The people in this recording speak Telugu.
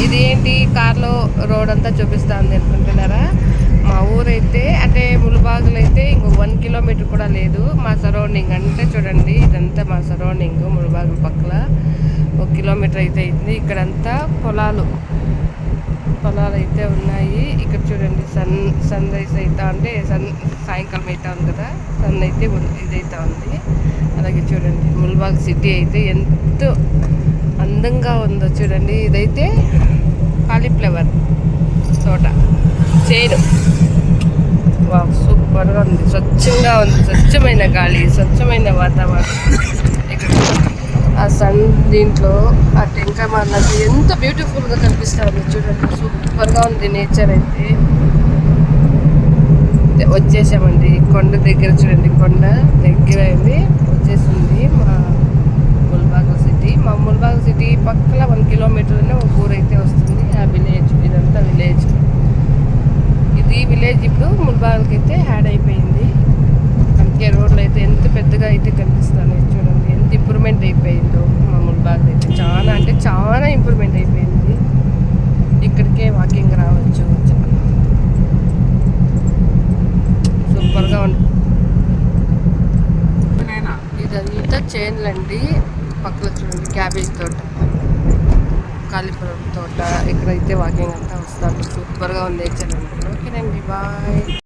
ఇది ఏంటి కార్లో రోడ్ అంతా చూపిస్తుంది అనుకుంటున్నారా? మా ఊరైతే అంటే ములుబాగులు అయితే ఇంకో 1 కిలోమీటర్ కూడా లేదు. మా సరౌండింగ్ అంటే చూడండి, ఇదంతా మా సరౌండింగ్. ములుబాగుల పక్కల 1 కిలోమీటర్ అయితే అయింది. ఇక్కడంతా పొలాలు అయితే ఉన్నాయి. ఇక్కడ చూడండి సన్ రైజ్ అవుతా ఉంటే సాయంకాలం అవుతా ఉంది కదా, సన్ అయితే ఇదైతా ఉంది. అలాగే చూడండి ములుబాగ్ సిటీ అయితే ఎంతో అందంగా ఉందో చూడండి. ఇదైతే కాలీఫ్లవర్ తోట చేను. వావ్, సూపర్గా ఉంది, స్వచ్ఛంగా ఉంది, స్వచ్ఛమైన గాలి, స్వచ్ఛమైన వాతావరణం. ఇక్కడ ఆ సన్ దీంట్లో ఆ టెంకాయ నది ఎంత బ్యూటిఫుల్గా కనిపిస్తూ ఉంది చూడండి. సూపర్గా ఉంది నేచర్ అయితే. వచ్చేసామండి కొండ దగ్గర, చూడండి కొండ దగ్గర అయింది, వచ్చేసింది మా ములుబాగు సిటీ. మా ములుబాగు సిటీ పక్కన 1 కిలోమీటర్లోనే ఒక ఊరైతే వస్తుంది. ఆ విలేజ్, ఇదంతా విలేజ్. ఇది విలేజ్ ఇప్పుడు ములుబాగులకి అయితే యాడ్ అయిపోయింది. అందుకే రోడ్లు అయితే ఎంత పెద్దగా అయితే కనిపిస్తున్నాయి చూడండి, ఎంత ఇంప్రూవ్మెంట్ అయిపోయిందో మా ములుబాగు అయితే. చాలా అంటే చాలా ఇంప్రూవ్మెంట్ అయిపోయింది. ఇక్కడికే వాకింగ్ రావచ్చు. సూపర్గా ఉంది. ఇదంతా చేన్లండి. పక్కన చూడండి క్యాబేజ్ తోట, కాలీఫ్లవర్ తోట. ఇక్కడైతే వాకింగ్ అంతా వస్తాను. సూపర్గా ఉంది నేచర్ అండి. ఓకేనండి, బాయ్.